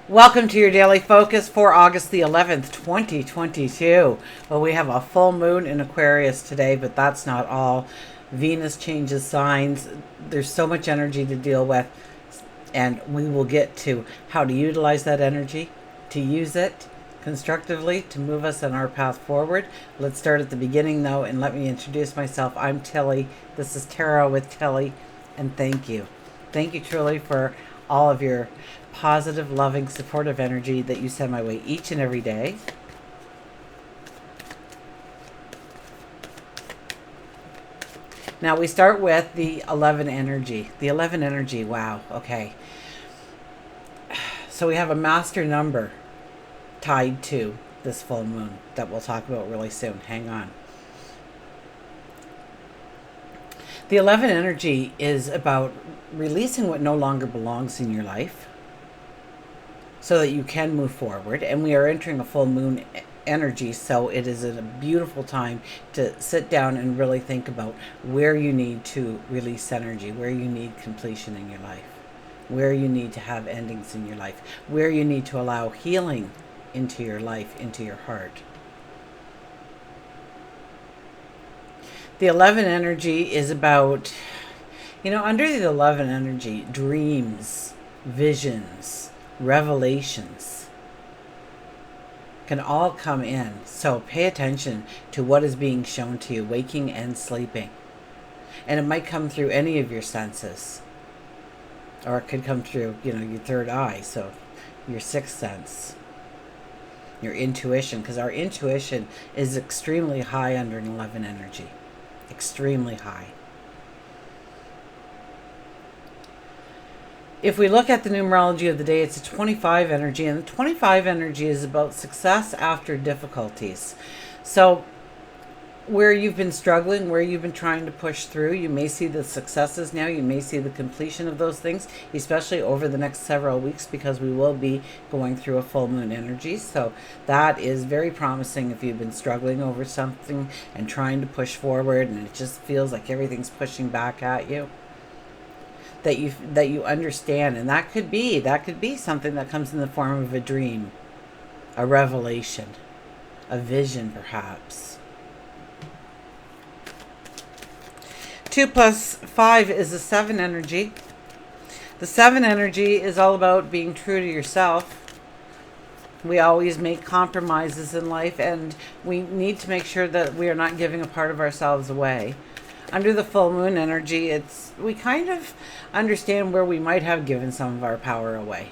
Welcome to your daily focus for August the 11th, 2022. Well, we have a full moon in Aquarius today, but that's not all. Venus changes signs. There's so much energy to deal with, and we will get to how to utilize that energy, to use it constructively to move us on our path forward. Let's start at the beginning, though, and let me introduce myself. I'm Tilly. This is Tarot with Tilly, and thank you. Thank you truly for all of your positive, loving, supportive energy that you send my way each and every day. Now we start with the 11 energy. The 11 energy, wow, okay. So we have a master number tied to this full moon that we'll talk about really soon. Hang on. The 11 energy is about releasing what no longer belongs in your life so that you can move forward. And we are entering a full moon energy, so it is a beautiful time to sit down and really think about where you need to release energy, where you need completion in your life, where you need to have endings in your life, where you need to allow healing into your life, into your heart. The 11 energy is about, under the 11 energy, dreams, visions, revelations can all come in. So pay attention to what is being shown to you, waking and sleeping. And it might come through any of your senses. Or it could come through, your third eye, so your sixth sense, your intuition, because our intuition is extremely high under an 11 energy. Extremely high. If we look at the numerology of the day, it's a 25 energy, and the 25 energy is about success after difficulties. So where you've been struggling, where you've been trying to push through, you may see the successes now. You may see the completion of those things, especially over the next several weeks, because we will be going through a full moon energy. So that is very promising if you've been struggling over something and trying to push forward and it just feels like everything's pushing back at you. That you understand, and that could be something that comes in the form of a dream, a revelation, a vision perhaps. 2 plus 5 is the 7 energy. The 7 energy is all about being true to yourself. We always make compromises in life, and we need to make sure that we are not giving a part of ourselves away. Under the full moon energy, we kind of understand where we might have given some of our power away.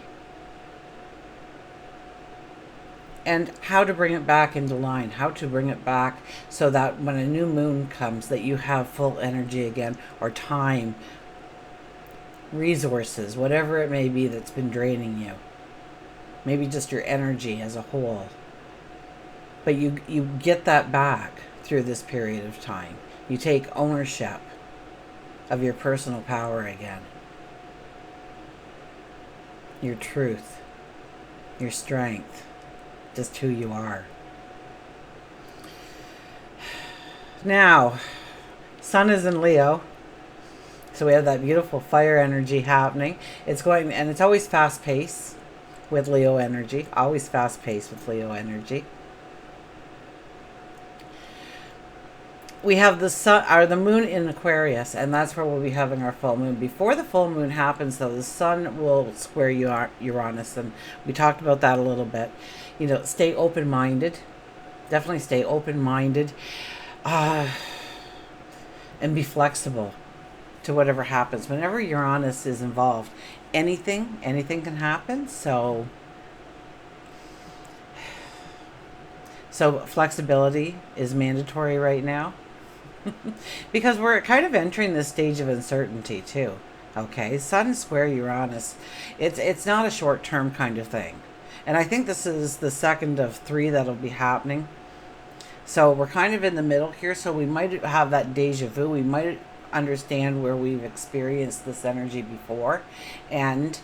And how to bring it back into line, how to bring it back so that when a new moon comes, that you have full energy again, or time, resources, whatever it may be that's been draining you. Maybe just your energy as a whole. But you get that back through this period of time. You take ownership of your personal power again. Your truth, your strength. Just who you are. Now, Sun is in Leo, so we have that beautiful fire energy happening. It's always fast paced with Leo energy. Always fast paced with Leo energy. We have the moon in Aquarius, and that's where we'll be having our full moon. Before the full moon happens, though, the sun will square Uranus, and we talked about that a little bit. Stay open-minded. Definitely stay open-minded. And be flexible to whatever happens. Whenever Uranus is involved, anything can happen. So flexibility is mandatory right now. Because we're kind of entering this stage of uncertainty too. Okay, Sun square Uranus. It's not a short-term kind of thing. And I think this is the second of 3 that'll be happening. So we're kind of in the middle here. So we might have that deja vu. We might understand where we've experienced this energy before. And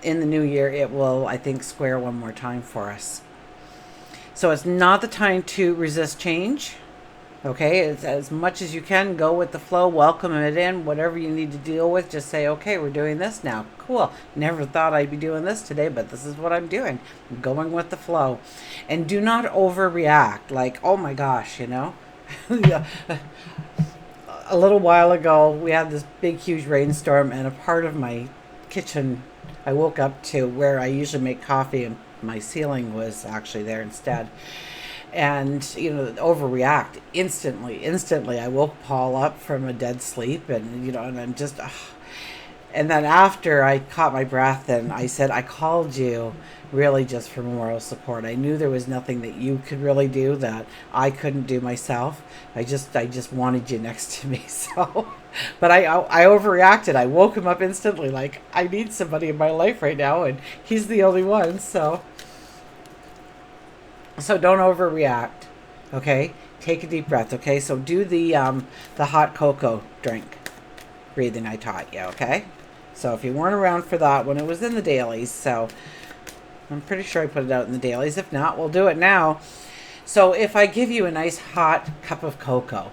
in the new year, it will, I think, square one more time for us. So it's not the time to resist change. Okay, it's as much as you can, go with the flow, welcome it in, whatever you need to deal with, just say, okay, we're doing this now. Cool. Never thought I'd be doing this today, but this is what I'm doing. I'm going with the flow. And do not overreact. Like, oh my gosh, you know? Yeah. A little while ago, we had this big, huge rainstorm, and a part of my kitchen, I woke up to where I usually make coffee, and my ceiling was actually there instead. And you know, overreact instantly. I woke Paul up from a dead sleep, and you know, and I'm just and then after I caught my breath, and I said, I called you really just for moral support. I knew there was nothing that you could really do that I couldn't do myself. I just wanted you next to me. So but I overreacted. I woke him up instantly, like, I need somebody in my life right now, and he's the only one. So don't overreact, okay? Take a deep breath, okay? So do the hot cocoa drink breathing I taught you, okay? So if you weren't around for that when it was in the dailies, so I'm pretty sure I put it out in the dailies. If not, we'll do it now. So if I give you a nice hot cup of cocoa,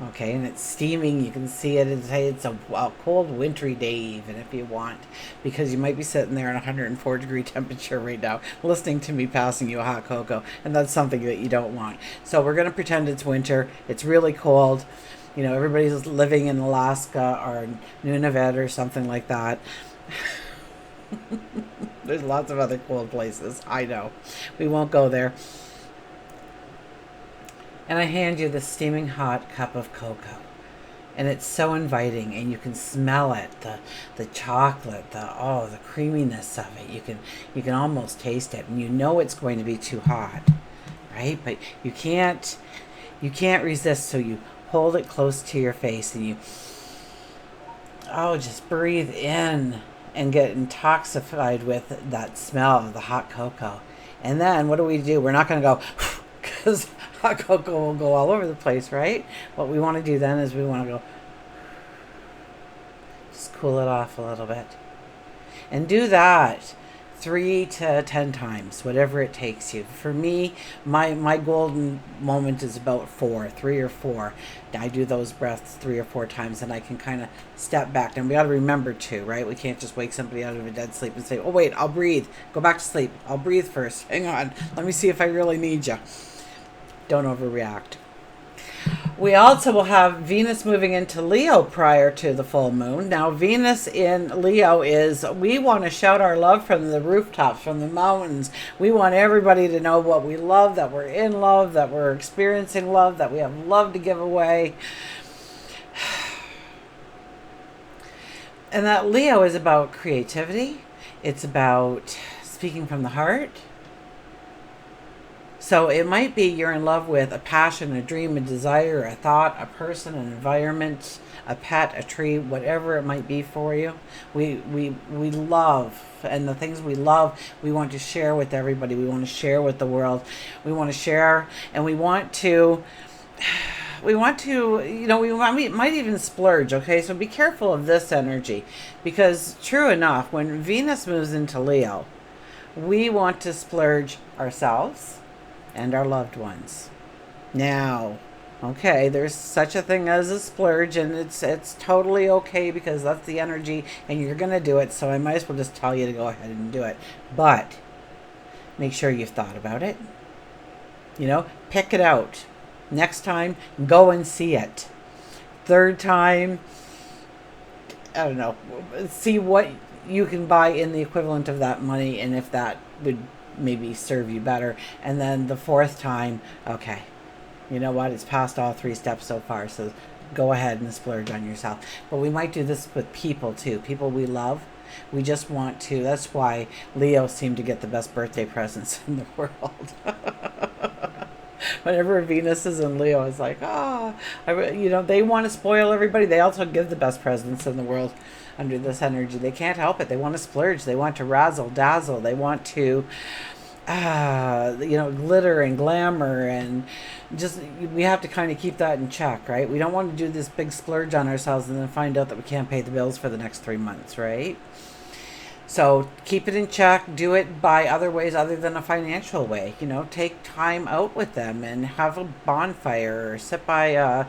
okay, and it's steaming, you can see it. It's a cold, wintry day even if you want, because you might be sitting there in 104-degree temperature right now, listening to me passing you a hot cocoa, and that's something that you don't want. So we're going to pretend it's winter. It's really cold. You know, everybody's living in Alaska or Nunavut or something like that. There's lots of other cold places. I know. We won't go there. And I hand you the steaming hot cup of cocoa. And it's so inviting, and you can smell it, the chocolate, the creaminess of it. You can almost taste it, and you know it's going to be too hot, right? But you can't resist, so you hold it close to your face, and you just breathe in and get intoxicated with that smell of the hot cocoa. And then what do? We're not going to go, because hot cocoa will go all over the place, right? What we want to do then is we want to go, just cool it off a little bit. And do that 3 to 10 times, whatever it takes you. For me, my golden moment is about 3 or 4. I do those breaths 3 or 4 times, and I can kind of step back. And we got to remember too, right? We can't just wake somebody out of a dead sleep and say, oh wait, I'll breathe. Go back to sleep. I'll breathe first. Hang on. Let me see if I really need you. Don't overreact. We also will have Venus moving into Leo prior to the full moon. Now, Venus in Leo is, we want to shout our love from the rooftops, from the mountains. We want everybody to know what we love, that we're in love, that we're experiencing love, that we have love to give away. And that Leo is about creativity. It's about speaking from the heart. So it might be you're in love with a passion, a dream, a desire, a thought, a person, an environment, a pet, a tree, whatever it might be for you. We love, and the things we love, we want to share with everybody. We want to share with the world. We want to share, and we might even splurge, okay? So be careful of this energy, because true enough, when Venus moves into Leo, we want to splurge ourselves and our loved ones. Now, okay, there's such a thing as a splurge, and it's totally okay, because that's the energy and you're going to do it, so I might as well just tell you to go ahead and do it. But make sure you've thought about it. You know, pick it out. Next time, go and see it. Third time, I don't know, see what you can buy in the equivalent of that money, and if that would maybe serve you better. And then the fourth time, okay, you know what, it's passed all 3 steps so far, so go ahead and splurge on yourself. But we might do this with people too, people we love. We just want to, that's why Leo seem to get the best birthday presents in the world. Whenever Venus is in Leo, it's like, they want to spoil everybody. They also give the best presents in the world under this energy. They can't help it. They want to splurge. They want to razzle dazzle. They want to, glitter and glamour, and just, we have to kind of keep that in check, right? We don't want to do this big splurge on ourselves and then find out that we can't pay the bills for the next 3 months, right? So keep it in check. Do it by other ways other than a financial way. You know, take time out with them and have a bonfire or sit by a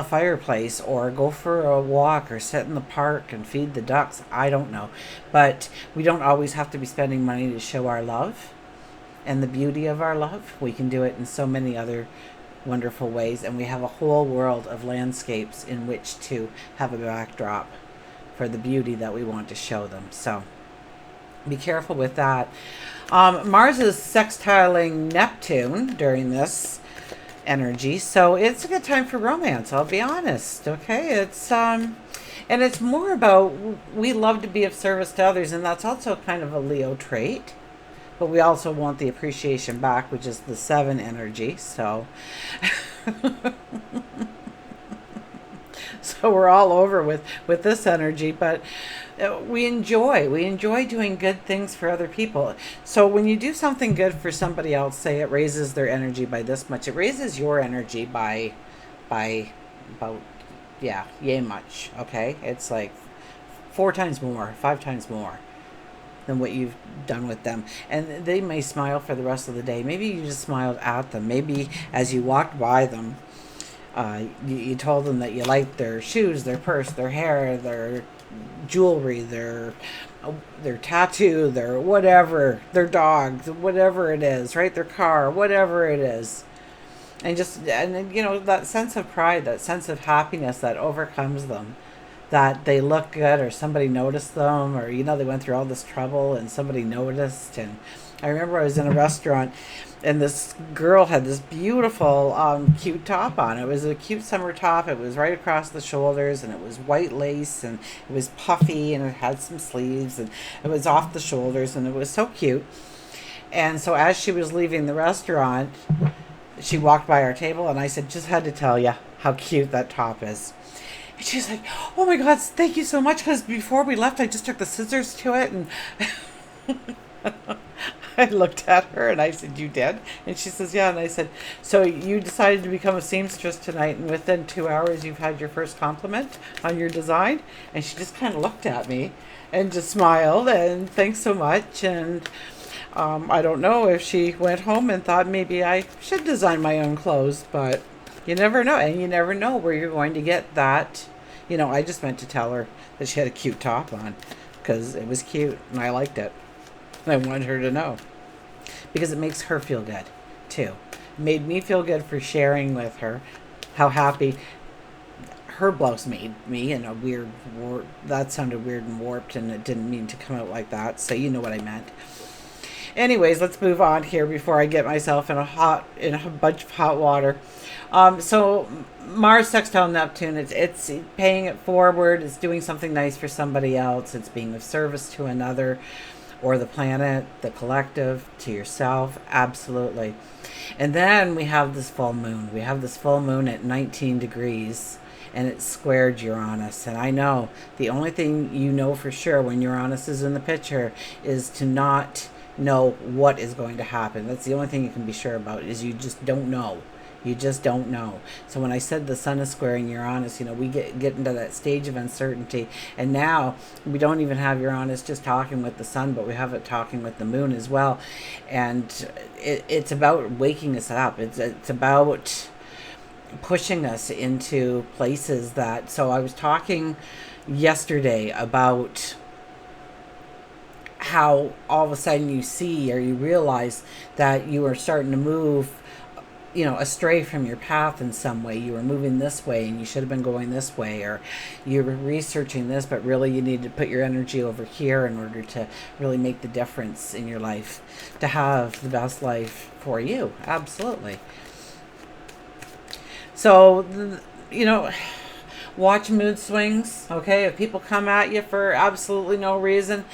fireplace or go for a walk or sit in the park and feed the ducks. I don't know. But we don't always have to be spending money to show our love and the beauty of our love. We can do it in so many other wonderful ways, and we have a whole world of landscapes in which to have a backdrop for the beauty that we want to show them. So be careful with that. Mars is sextiling Neptune during this energy, so it's a good time for romance, I'll be honest. Okay, it's and it's more about, we love to be of service to others, and that's also kind of a Leo trait, but we also want the appreciation back, which is the 7 energy. So so we're all over with this energy, but we enjoy doing good things for other people. So when you do something good for somebody else, say it raises their energy by this much, it raises your energy by about, yeah, yay much. Okay, it's like 4 times more, 5 times more than what you've done with them. And they may smile for the rest of the day. Maybe you just smiled at them. Maybe as you walked by them, you told them that you liked their shoes, their purse, their hair, their jewelry, their tattoo, their whatever, their dog, whatever it is, right? Their car, whatever it is. And you know, that sense of pride, that sense of happiness that overcomes them, that they look good, or somebody noticed them, or, you know, they went through all this trouble and somebody noticed. And I remember I was in a restaurant and this girl had this beautiful cute top on. It was a cute summer top. It was right across the shoulders, and it was white lace, and it was puffy, and it had some sleeves, and it was off the shoulders, and it was so cute. And so as she was leaving the restaurant, she walked by our table, and I said, just had to tell you how cute that top is. And she's like, oh my God, thank you so much, because before we left, I just took the scissors to it, and I looked at her and I said, you did? And she says, yeah. And I said, so you decided to become a seamstress tonight, and within 2 hours you've had your first compliment on your design? And she just kind of looked at me and just smiled and thanks so much. And I don't know if she went home and thought maybe I should design my own clothes, but you never know. And you never know where you're going to get that. You know, I just meant to tell her that she had a cute top on because it was cute and I liked it. I wanted her to know, because it makes her feel good too. It made me feel good for sharing with her how happy her blouse made me in a weird that sounded weird and warped, and it didn't mean to come out like that, so you know what I meant. Anyways, let's move on here before I get myself in a bunch of hot water. So Mars sextile Neptune, it's paying it forward. It's doing something nice for somebody else. It's being of service to another, or the planet, the collective, to yourself. Absolutely. And then we have this full moon. We have this full moon at 19 degrees, and it's squared Uranus. And I know the only thing you know for sure when Uranus is in the picture is to not know what is going to happen. That's the only thing you can be sure about, is you just don't know. You just don't know. So when I said the sun is squaring Uranus, you know, we get into that stage of uncertainty. And now we don't even have Uranus just talking with the sun, but we have it talking with the moon as well. And it's about waking us up. It's about pushing us into places that... So I was talking yesterday about how all of a sudden you see, or you realize that you are starting to move, you know, astray from your path in some way. You were moving this way and you should have been going this way, or you were researching this, but really you need to put your energy over here in order to really make the difference in your life, to have the best life for you. Absolutely. So, you know, watch mood swings. Okay, if people come at you for absolutely no reason,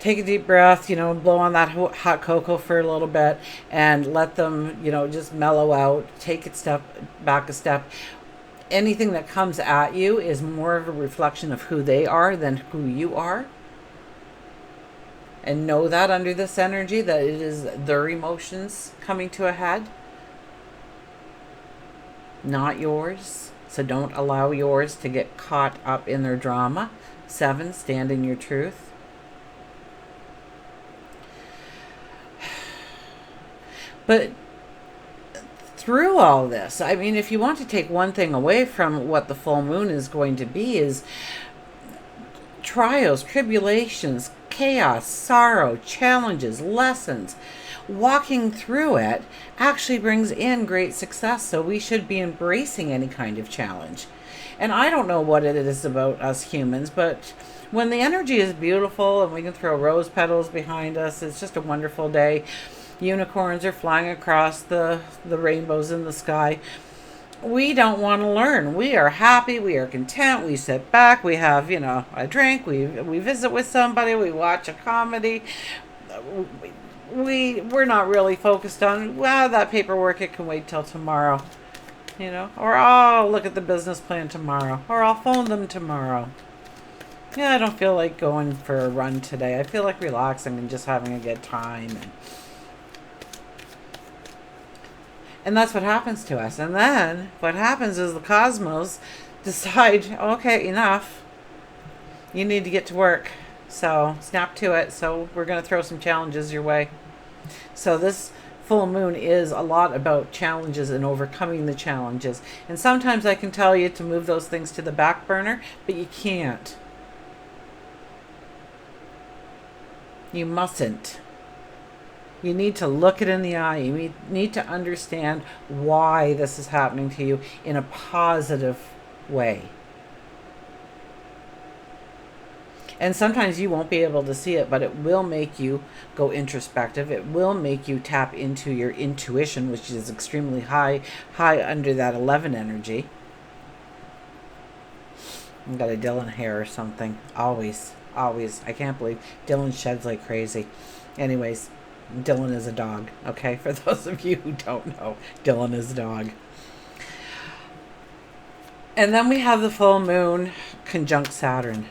take a deep breath, you know, blow on that hot cocoa for a little bit and let them, you know, just mellow out. Take it back a step. Anything that comes at you is more of a reflection of who they are than who you are. And know that under this energy, that it is their emotions coming to a head, not yours. So don't allow yours to get caught up in their drama. 7, stand in your truth. But through all this, I mean, if you want to take one thing away from what the full moon is going to be, is trials, tribulations, chaos, sorrow, challenges, lessons. Walking through it actually brings in great success, so we should be embracing any kind of challenge. And I don't know what it is about us humans, but when the energy is beautiful and we can throw rose petals behind us, it's just a wonderful day. Unicorns are flying across the rainbows in the sky. We don't want to learn. We are happy. We are content. We sit back. We have, a drink. We visit with somebody. We watch a comedy. We're not really focused on, well, that paperwork, it can wait till tomorrow. Or I'll look at the business plan tomorrow. Or I'll phone them tomorrow. Yeah, I don't feel like going for a run today. I feel like relaxing and just having a good time. And that's what happens to us. And then what happens is the cosmos decide, okay, enough. You need to get to work. So snap to it. So we're going to throw some challenges your way. So this full moon is a lot about challenges and overcoming the challenges. And sometimes I can tell you to move those things to the back burner, but you can't. You mustn't. You need to look it in the eye. You need to understand why this is happening to you in a positive way. And sometimes you won't be able to see it, but it will make you go introspective. It will make you tap into your intuition, which is extremely high under that 11 energy. I've got a Dylan hair or something. Always. I can't believe Dylan sheds like crazy. Anyways. Dylan is a dog, okay? For those of you who don't know, Dylan is a dog. And then we have the full moon conjunct Saturn.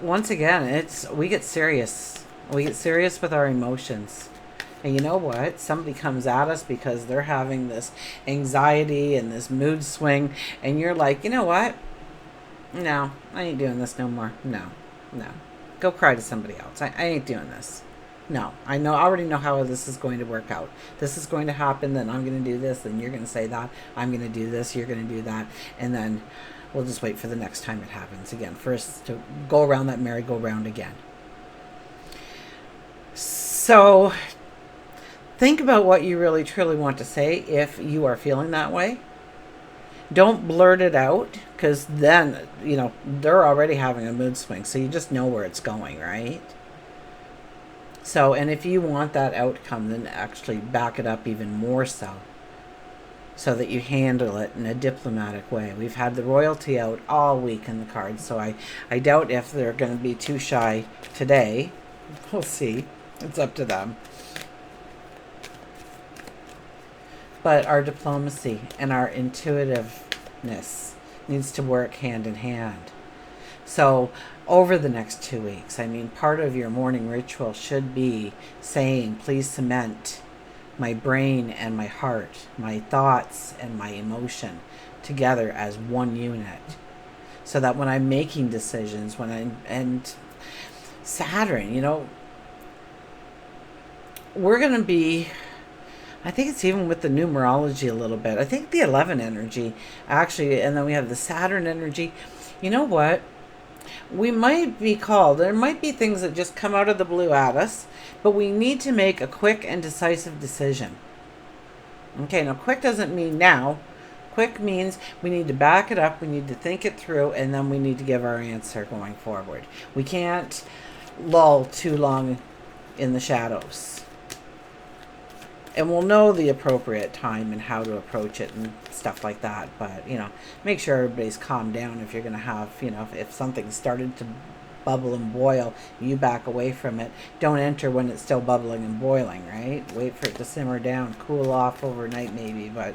Once again, we get serious. We get serious with our emotions. And you know what? Somebody comes at us because they're having this anxiety and this mood swing, and you're like, you know what? No, I ain't doing this no more. No. Go cry to somebody else. I ain't doing this. No, I already know how this is going to work out. This is going to happen, then I'm going to do this, then you're going to say that. I'm going to do this, you're going to do that. And then we'll just wait for the next time it happens again. For us to go around that merry-go-round again. So think about what you really, truly want to say if you are feeling that way. Don't blurt it out, because then, they're already having a mood swing, so you just know where it's going, right? So, and if you want that outcome, then actually back it up even more so that you handle it in a diplomatic way. We've had the royalty out all week in the cards, so I doubt if they're going to be too shy today. We'll see. It's up to them. But our diplomacy and our intuitiveness needs to work hand in hand. So over the next 2 weeks, part of your morning ritual should be saying, please cement my brain and my heart, my thoughts and my emotion together as one unit. So that when I'm making decisions, and Saturn, we're going to be, I think it's even with the numerology a little bit. I think the 11 energy, actually, and then we have the Saturn energy. You know what? We might be called, there might be things that just come out of the blue at us, but we need to make a quick and decisive decision. Okay, now quick doesn't mean now. Quick means we need to back it up, we need to think it through, and then we need to give our answer going forward. We can't lull too long in the shadows. And we'll know the appropriate time and how to approach it and stuff like that. But, make sure everybody's calmed down if you're going to have, if something started to bubble and boil, you back away from it. Don't enter when it's still bubbling and boiling, right? Wait for it to simmer down, cool off overnight maybe, but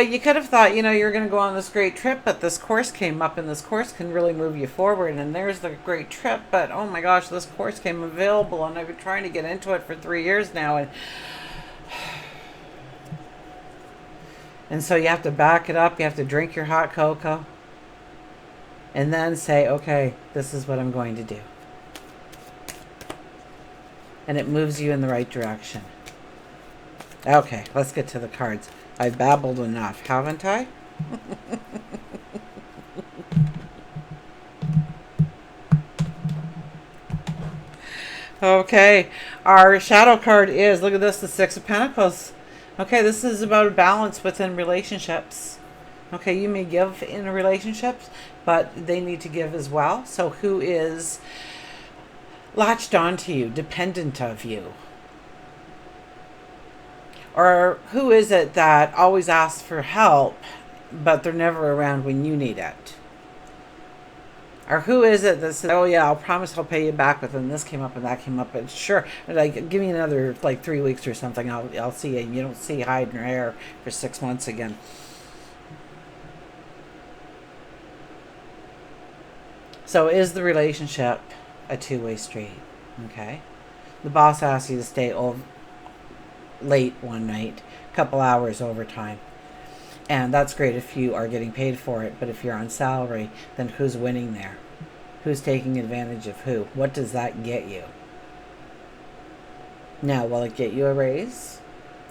you could have thought, you're going to go on this great trip, but this course came up, and this course can really move you forward, and there's the great trip, but oh my gosh, this course came available, and I've been trying to get into it for 3 years now, and And so you have to back it up. You have to drink your hot cocoa. And then say, okay, this is what I'm going to do. And it moves you in the right direction. Okay, let's get to the cards. I've babbled enough, haven't I? Okay, our shadow card is, look at this, the Six of Pentacles. Okay, this is about a balance within relationships. Okay, you may give in relationships, but they need to give as well. So who is latched onto you, dependent of you? Or who is it that always asks for help, but they're never around when you need it? Or who is it that says, oh yeah, I'll promise I'll pay you back, but then this came up and that came up, and sure, like, give me another, like, 3 weeks or something, I'll see you, and you don't see hide nor hair for 6 months again. So is the relationship a two-way street? Okay. The boss asks you to stay late one night, a couple hours overtime. And that's great if you are getting paid for it, but if you're on salary, then who's winning there? Who's taking advantage of who? What does that get you? Now, will it get you a raise?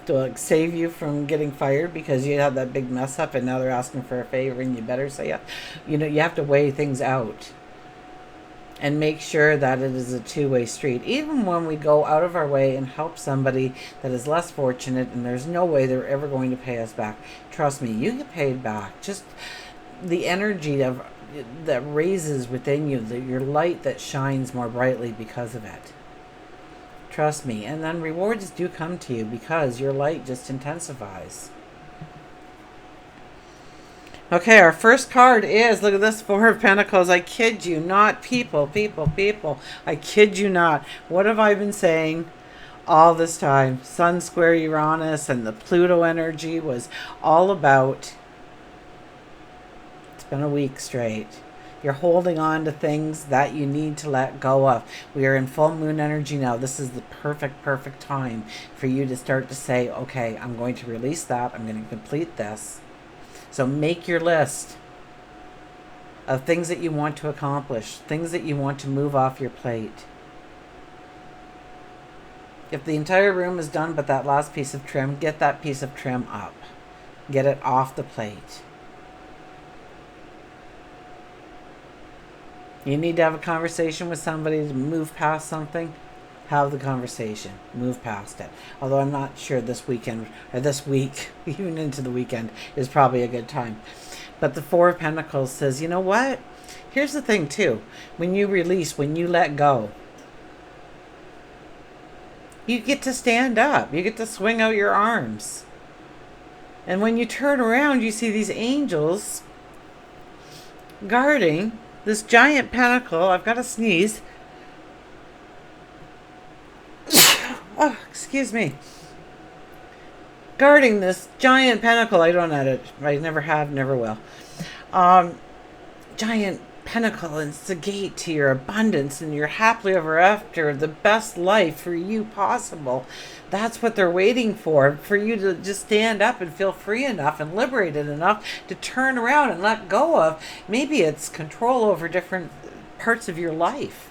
Will it save you from getting fired because you had that big mess up and now they're asking for a favor and you better say yeah? You know, you have to weigh things out and make sure that it is a two-way street. Even when we go out of our way and help somebody that is less fortunate and there's no way they're ever going to pay us back, trust me, you get paid back. Just the energy that raises within you, your light that shines more brightly because of it. Trust me. And then rewards do come to you because your light just intensifies. Okay, our first card is, look at this, Four of Pentacles. I kid you not, people. I kid you not. What have I been saying all this time? Sun square Uranus and the Pluto energy was all about, it's been a week straight. You're holding on to things that you need to let go of. We are in full moon energy now. This is the perfect time for you to start to say, okay, I'm going to release that. I'm going to complete this. So make your list of things that you want to accomplish, things that you want to move off your plate. If the entire room is done but that last piece of trim, get that piece of trim up. Get it off the plate. You need to have a conversation with somebody to move past something. Have the conversation. Move past it. Although I'm not sure this weekend, or this week, even into the weekend, is probably a good time. But the Four of Pentacles says, you know what? Here's the thing, too. When you release, when you let go, you get to stand up. You get to swing out your arms. And when you turn around, you see these angels guarding this giant pentacle. I've got to sneeze. Oh, excuse me. Guarding this giant pentacle. I don't edit. I never have, never will. Giant pentacle, and it's the gate to your abundance and your happily ever after, the best life for you possible. That's what they're waiting for you to just stand up and feel free enough and liberated enough to turn around and let go of. Maybe it's control over different parts of your life.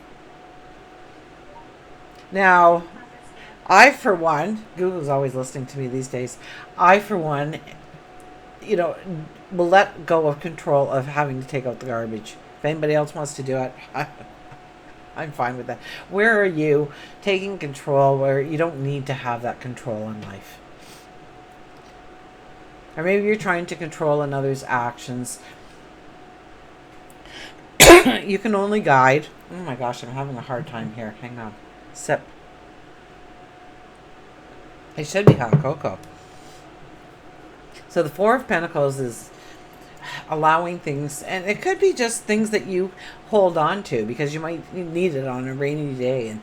Now, I, for one, Google's always listening to me these days. I, for one, will let go of control of having to take out the garbage. If anybody else wants to do it, I'm fine with that. Where are you taking control where you don't need to have that control in life? Or maybe you're trying to control another's actions. You can only guide. Oh my gosh, I'm having a hard time here. Hang on. Sip. It should be hot cocoa. So the Four of Pentacles is allowing things, and it could be just things that you hold on to because you might need it on a rainy day, and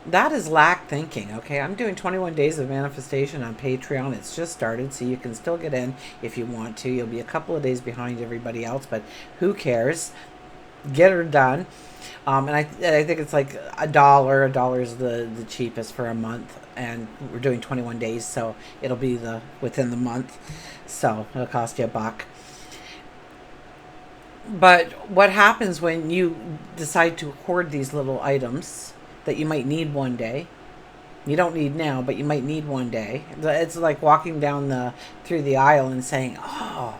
that is lack thinking. Okay, I'm doing 21 days of manifestation on Patreon. It's just started, so you can still get in if you want to. You'll be a couple of days behind everybody else, but who cares? get her done. And I think it's like a dollar. A dollar is the cheapest for a month, and we're doing 21 days, so it'll be within the month. So it'll cost you $1. But what happens when you decide to hoard these little items that you might need one day? You don't need now, but you might need one day. It's like walking down through the aisle and saying, "Oh,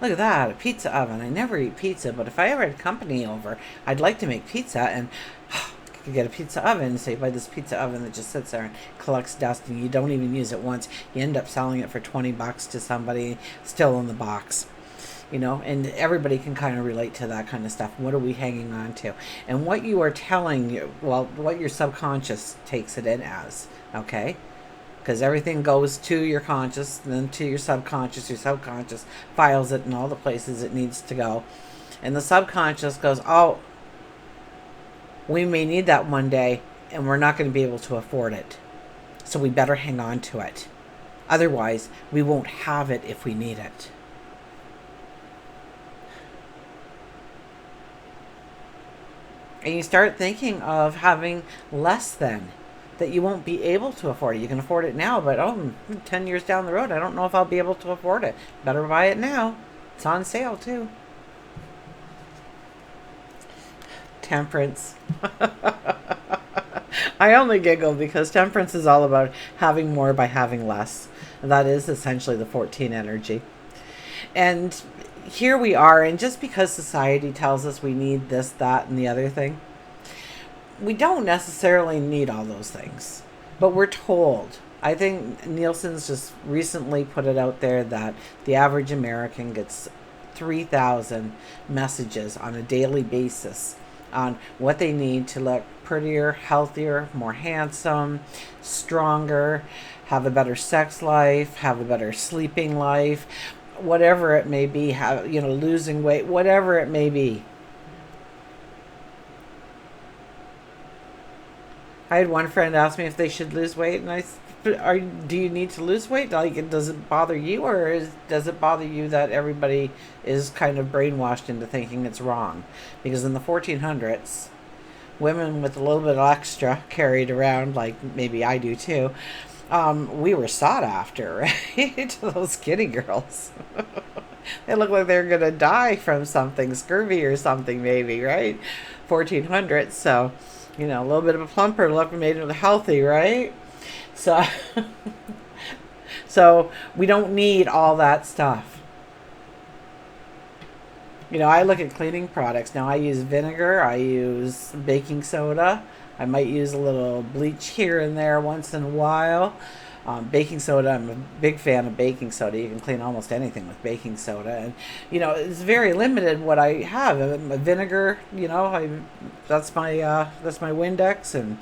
look at that, a pizza oven. I never eat pizza, but if I ever had company over, I'd like to make pizza." And you could get a pizza oven. So you buy this pizza oven that just sits there and collects dust, and you don't even use it once. You end up selling it for $20 to somebody, still in the box. And everybody can kind of relate to that kind of stuff. What are we hanging on to? And what you are telling you, well, what your subconscious takes it in as, okay? Because everything goes to your conscious, then to your subconscious. Your subconscious files it in all the places it needs to go. And the subconscious goes, oh, we may need that one day, and we're not going to be able to afford it. So we better hang on to it. Otherwise, we won't have it if we need it. And you start thinking of having less than, that you won't be able to afford it. You can afford it now, but 10 years down the road, I don't know if I'll be able to afford it. Better buy it now. It's on sale too. Temperance. I only giggle because temperance is all about having more by having less. And that is essentially the 14 energy. And here we are, and just because society tells us we need this, that, and the other thing, we don't necessarily need all those things, but we're told. I think Nielsen's just recently put it out there that the average American gets 3,000 messages on a daily basis on what they need to look prettier, healthier, more handsome, stronger, have a better sex life, have a better sleeping life, whatever it may be, losing weight, whatever it may be. I had one friend ask me if they should lose weight, and I said, do you need to lose weight? Like, does it bother you, or does it bother you that everybody is kind of brainwashed into thinking it's wrong? Because in the 1400s, women with a little bit of extra carried around, like maybe I do too, we were sought after, right? Those skinny girls. They look like they're going to die from something, scurvy or something maybe, right? 1400s, so, a little bit of a plumper look made it healthy, right? So, so we don't need all that stuff. I look at cleaning products. Now I use vinegar, I use baking soda. I might use a little bleach here and there once in a while. Baking soda, I'm a big fan of baking soda. You can clean almost anything with baking soda. And, it's very limited what I have. Vinegar, that's my Windex. And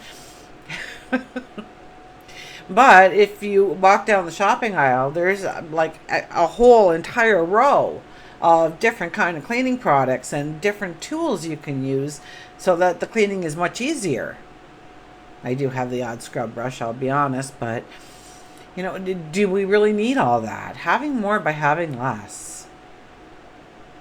but if you walk down the shopping aisle, there's like a whole entire row of different kind of cleaning products and different tools you can use so that the cleaning is much easier. I do have the odd scrub brush, I'll be honest, but, do we really need all that? Having more by having less.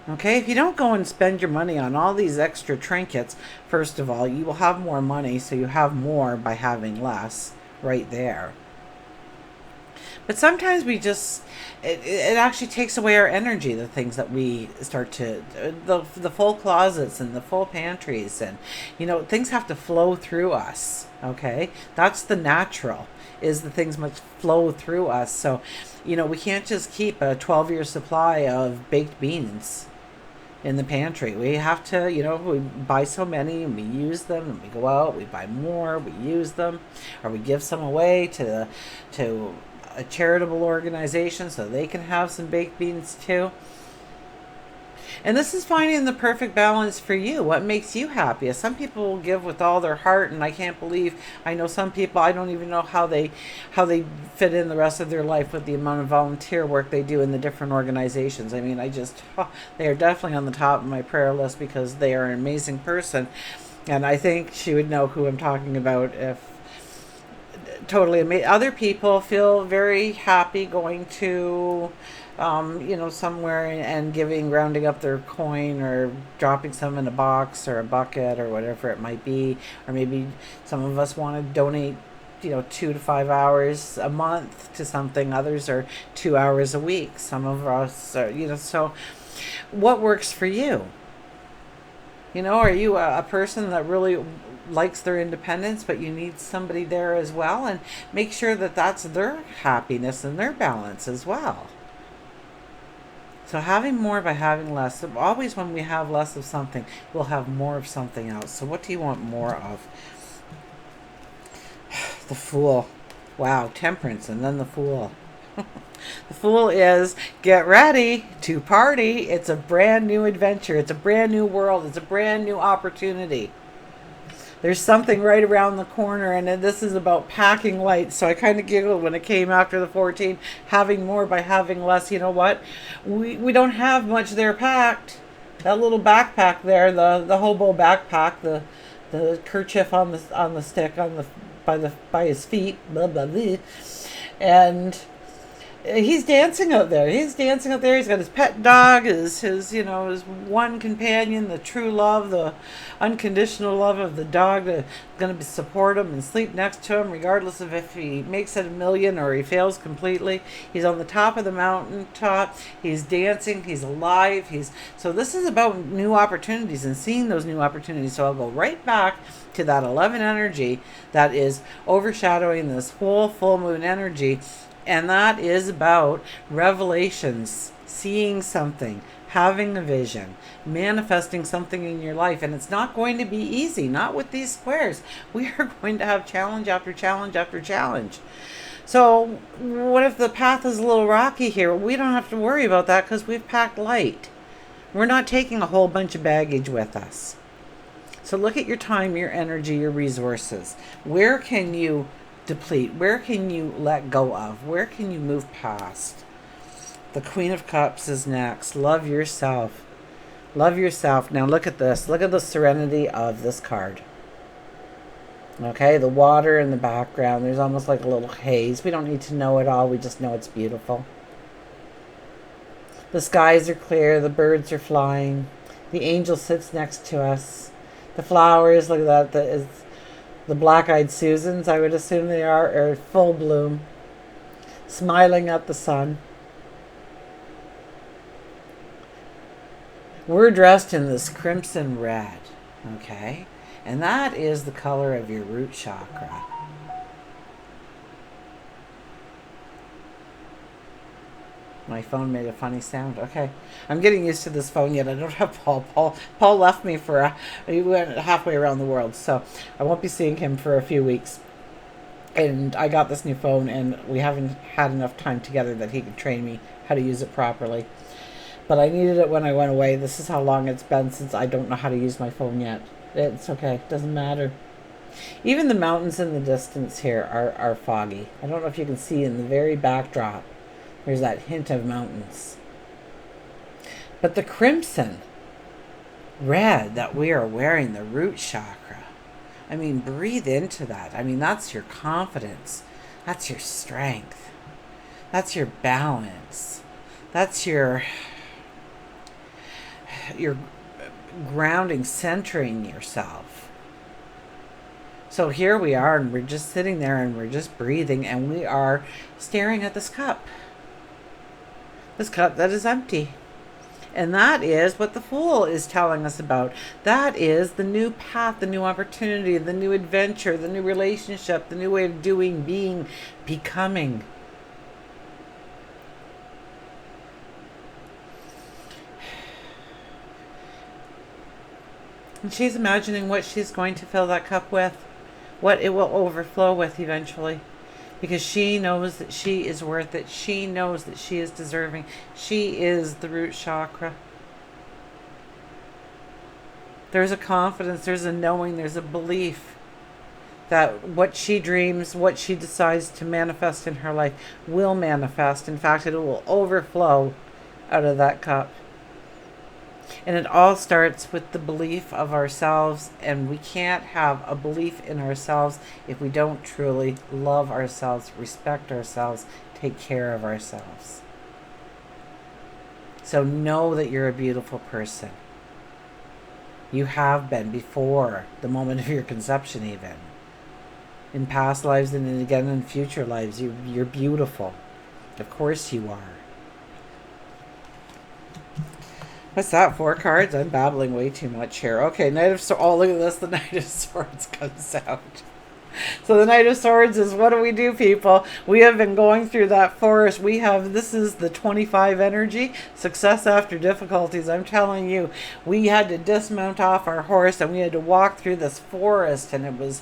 Okay, if you don't go and spend your money on all these extra trinkets, first of all, you will have more money, so you have more by having less right there. But sometimes we just, it actually takes away our energy, the things that we start to, the full closets and the full pantries, and, things have to flow through us, okay? That's the natural, is the things must flow through us. So, we can't just keep a 12-year supply of baked beans in the pantry. We have to, we buy so many and we use them, and we go out, we buy more, we use them, or we give some away to a charitable organization so they can have some baked beans too. And this is finding the perfect balance for you. What makes you happiest? Some people will give with all their heart, and I know some people, I don't even know how they fit in the rest of their life with the amount of volunteer work they do in the different organizations. I mean, they are definitely on the top of my prayer list because they are an amazing person. And I think she would know who I'm talking about if totally amazing. Other people feel very happy going to, somewhere and giving, rounding up their coin or dropping some in a box or a bucket or whatever it might be. Or maybe some of us want to donate, 2 to 5 hours a month to something. Others are 2 hours a week. Some of us are, so what works for you? Are you a person that really likes their independence, but you need somebody there as well? And make sure that that's their happiness and their balance as well. So having more by having less. Always when we have less of something, we'll have more of something else. So what do you want more of? The Fool. Wow, Temperance and then the Fool. The Fool is, get ready to party. It's a brand new adventure. It's a brand new world. It's a brand new opportunity. There's something right around the corner, and this is about packing light. So I kind of giggled when it came after the 14, having more by having less. You know what? We don't have much there packed. That little backpack there, the hobo backpack, the kerchief on the stick by his feet, blah blah blah, and he's dancing out there. He's got his pet dog, his one companion, the true love, the unconditional love of the dog that's going to support him and sleep next to him, regardless of if he makes it a million or he fails completely. He's on the top of the mountain top. He's dancing. He's alive. So this is about new opportunities and seeing those new opportunities. So I'll go right back to that 11 energy that is overshadowing this whole full moon energy. And that is about revelations, seeing something, having a vision, manifesting something in your life. And it's not going to be easy, not with these squares. We are going to have challenge after challenge after challenge. So what if the path is a little rocky here? We don't have to worry about that because we've packed light. We're not taking a whole bunch of baggage with us. So look at your time, your energy, your resources. Where can you deplete? Where can you let go of? Where can you move past? The Queen of Cups is next. Love yourself. Love yourself. Now look at this. Look at the serenity of this card. Okay, the water in the background. There's almost like a little haze. We don't need to know it all. We just know it's beautiful. The skies are clear. The birds are flying. The angel sits next to us. The flowers, look at that. The black-eyed Susans, I would assume they are full bloom, smiling at the sun. We're dressed in this crimson red, okay? And that is the color of your root chakra. My phone made a funny sound. Okay. I'm getting used to this phone yet. I don't have Paul. Paul left me he went halfway around the world, so I won't be seeing him for a few weeks. And I got this new phone, and we haven't had enough time together that he could train me how to use it properly. But I needed it when I went away. This is how long it's been since I don't know how to use my phone yet. It's okay. It doesn't matter. Even the mountains in the distance here are foggy. I don't know if you can see in the very backdrop. There's that hint of mountains. But the crimson red that we are wearing, the root chakra, I mean, breathe into that. I mean, that's your confidence. That's your strength. That's your balance. That's your grounding, centering yourself. So here we are, and we're just sitting there, and we're just breathing, and we are staring at this cup. This cup that is empty. And that is what the Fool is telling us about. That is the new path, the new opportunity, the new adventure, the new relationship, the new way of doing, being, becoming. And she's imagining what she's going to fill that cup with, what it will overflow with eventually. Because she knows that she is worth it. She knows that she is deserving. She is the root chakra. There's a confidence, there's a knowing, there's a belief that what she dreams, what she decides to manifest in her life will manifest. In fact, it will overflow out of that cup. And it all starts with the belief of ourselves, and we can't have a belief in ourselves if we don't truly love ourselves, respect ourselves, take care of ourselves. So know that you're a beautiful person. You have been before the moment of your conception, even. In past lives and again in future lives, you're beautiful. Of course you are. What's that? 4 cards? I'm babbling way too much here. Okay, Knight of Swords. Oh, look at this. The Knight of Swords comes out. So the Knight of Swords is, what do we do, people? We have been going through that forest. This is the 25 energy. Success after difficulties. I'm telling you, we had to dismount off our horse and we had to walk through this forest, and it was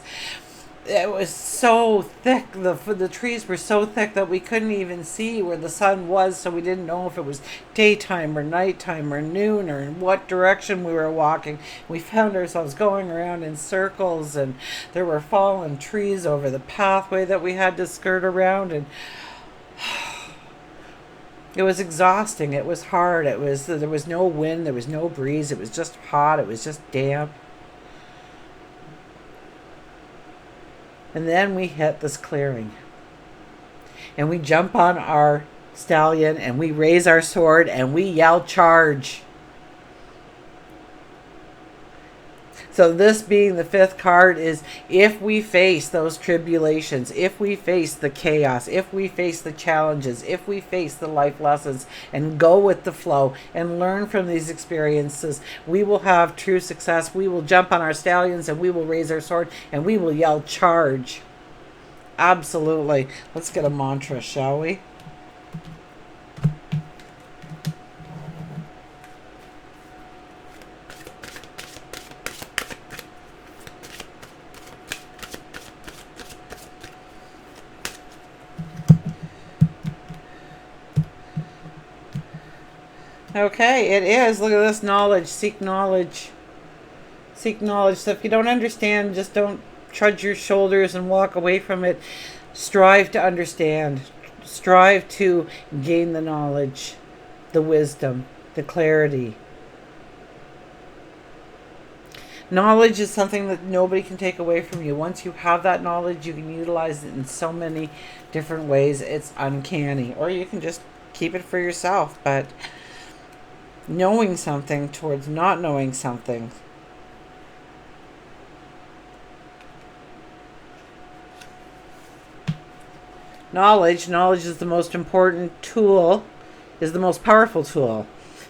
so thick. The trees were so thick that we couldn't even see where the sun was, so we didn't know if it was daytime or nighttime or noon or in what direction we were walking. We found ourselves going around in circles, and there were fallen trees over the pathway that we had to skirt around, and it was exhausting. It was hard. There was no wind, there was no breeze. It was just hot. It was just damp. And then we hit this clearing. And we jump on our stallion and we raise our sword and we yell, charge. So this being the 5th card is, if we face those tribulations, if we face the chaos, if we face the challenges, if we face the life lessons and go with the flow and learn from these experiences, we will have true success. We will jump on our stallions and we will raise our sword and we will yell, charge. Absolutely. Let's get a mantra, shall we? Okay, it is. Look at this, knowledge. Seek knowledge. Seek knowledge. So if you don't understand, just don't shrug your shoulders and walk away from it. Strive to understand. Strive to gain the knowledge, the wisdom, the clarity. Knowledge is something that nobody can take away from you. Once you have that knowledge, you can utilize it in so many different ways. It's uncanny. Or you can just keep it for yourself. But knowing something towards not knowing something. Knowledge is the most important tool, is the most powerful tool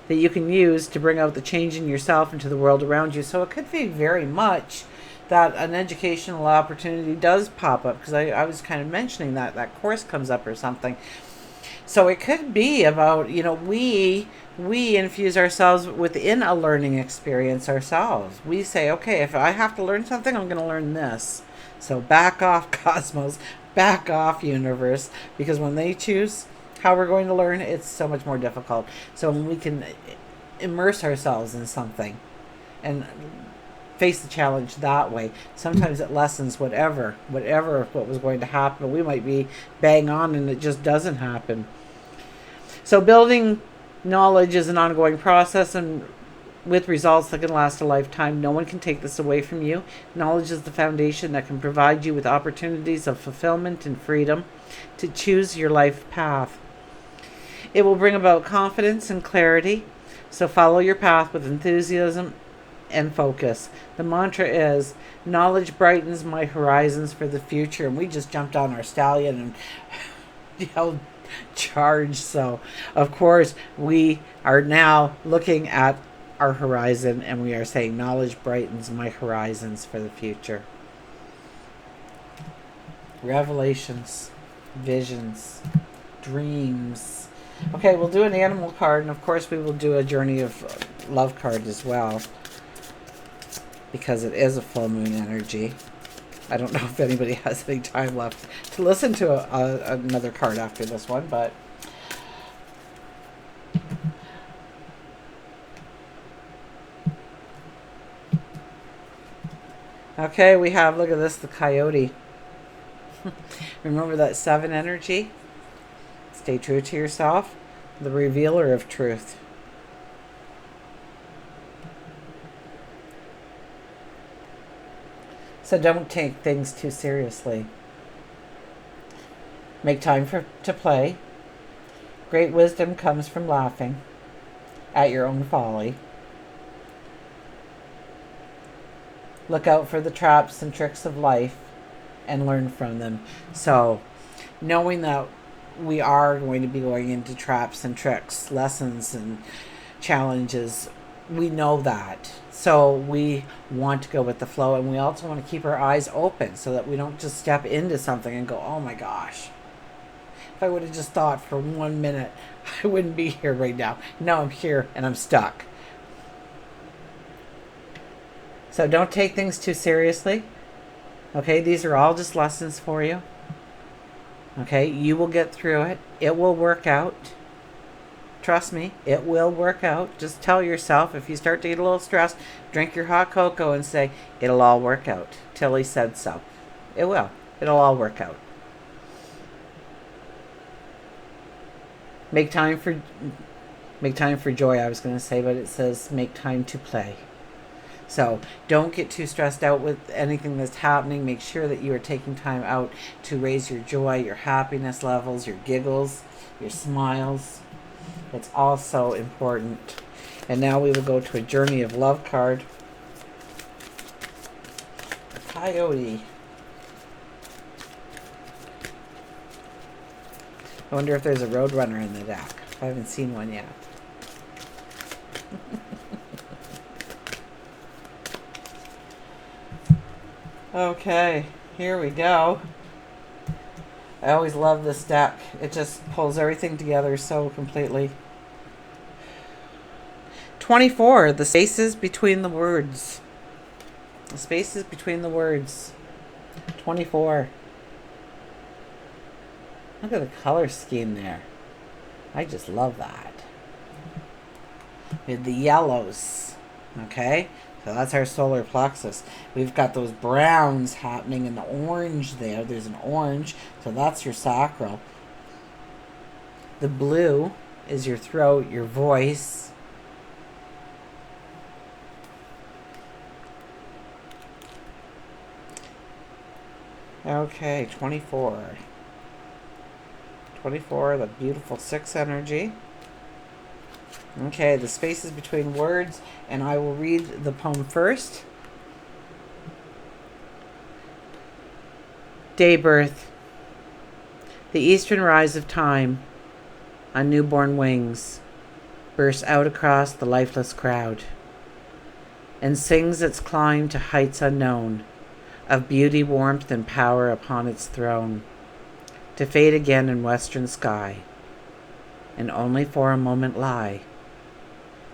that you can use to bring out the change in yourself and to the world around you. So it could be very much that an educational opportunity does pop up, because I was kind of mentioning that course comes up or something. So it could be about, we infuse ourselves within a learning experience ourselves. We say, okay, if I have to learn something, I'm going to learn this. So back off, cosmos, back off, universe, because when they choose how we're going to learn, it's so much more difficult. So when we can immerse ourselves in something and face the challenge that way, sometimes it lessens whatever what was going to happen. We might be bang on and it just doesn't happen. So building knowledge is an ongoing process, and with results that can last a lifetime. No one can take this away from you. Knowledge is the foundation that can provide you with opportunities of fulfillment and freedom to choose your life path. It will bring about confidence and clarity. So follow your path with enthusiasm and focus. The mantra is, knowledge brightens my horizons for the future. And we just jumped on our stallion and yelled, charge. So of course we are now looking at our horizon and we are saying, knowledge brightens my horizons for the future. Revelations, visions, dreams. Okay, we'll do an animal card, and of course we will do a journey of love card as well, because it is a full moon energy. I don't know if anybody has any time left to listen to another card after this one, but okay, we have, look at this, the coyote. Remember that 7 energy? Stay true to yourself. The revealer of truth. So don't take things too seriously. Make time to play. Great wisdom comes from laughing at your own folly. Look out for the traps and tricks of life and learn from them. So, knowing that we are going to be going into traps and tricks, lessons and challenges, we know that. So we want to go with the flow, and we also want to keep our eyes open so that we don't just step into something and go, oh my gosh, if I would have just thought for 1 minute, I wouldn't be here right now. Now I'm here and I'm stuck. So don't take things too seriously. Okay, these are all just lessons for you. Okay, you will get through it. It will work out. Trust me, it will work out. Just tell yourself, if you start to get a little stressed, drink your hot cocoa and say, it'll all work out. Tilly said so. It will. It'll all work out. Make time for joy, I was going to say, but it says make time to play. So don't get too stressed out with anything that's happening. Make sure that you are taking time out to raise your joy, your happiness levels, your giggles, your smiles. It's all so important. And now we will go to a Journey of Love card. Coyote. I wonder if there's a Roadrunner in the deck. I haven't seen one yet. Okay, here we go. I always love this deck. It just pulls everything together so completely. 24, the spaces between the words. The spaces between the words. 24. Look at the color scheme there. I just love that. With the yellows. Okay? So that's our solar plexus. We've got those browns happening in the orange there. There's an orange. So that's your sacral. The blue is your throat, your voice. Okay, 24. 24, the beautiful 6 energy. Okay, the spaces between words, and I will read the poem first. Daybirth. The eastern rise of time, on newborn wings, bursts out across the lifeless crowd, and sings its climb to heights unknown, of beauty, warmth, and power upon its throne, to fade again in western sky, and only for a moment lie,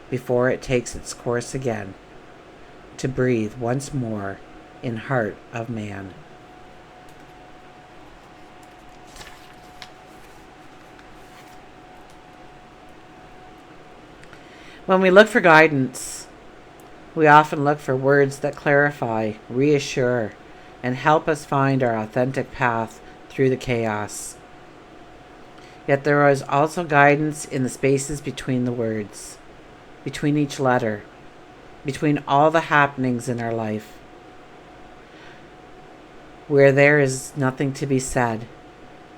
before it takes its course again, to breathe once more in heart of man. When we look for guidance, we often look for words that clarify, reassure, and help us find our authentic path through the chaos. Yet there is also guidance in the spaces between the words, between each letter, between all the happenings in our life, where there is nothing to be said,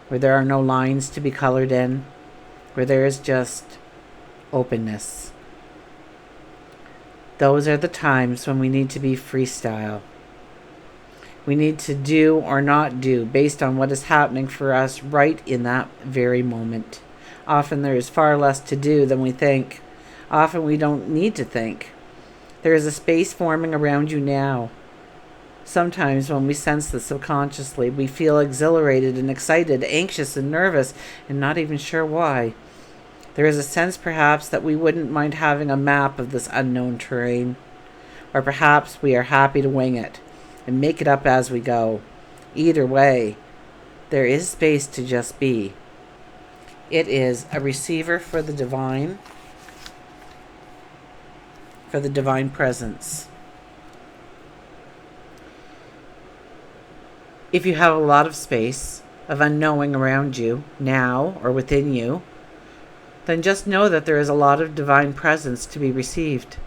where there are no lines to be colored in, where there is just openness. Those are the times when we need to be freestyle. We need to do or not do based on what is happening for us right in that very moment. Often there is far less to do than we think. Often we don't need to think. There is a space forming around you now. Sometimes when we sense this subconsciously, we feel exhilarated and excited, anxious and nervous, and not even sure why. There is a sense perhaps that we wouldn't mind having a map of this unknown terrain. Or perhaps we are happy to wing it and make it up as we go. Either way, there is space to just be. It is a receiver for the divine presence. If you have a lot of space of unknowing around you, now or within you, then just know that there is a lot of divine presence to be received.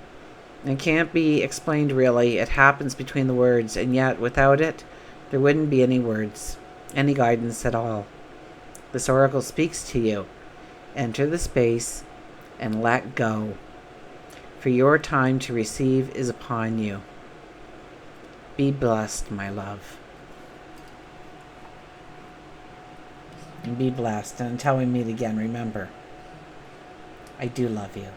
It can't be explained really. It happens between the words, and yet without it, there wouldn't be any words, any guidance at all. This oracle speaks to you. Enter the space and let go, for your time to receive is upon you. Be blessed, my love. And be blessed. And until we meet again, remember, I do love you.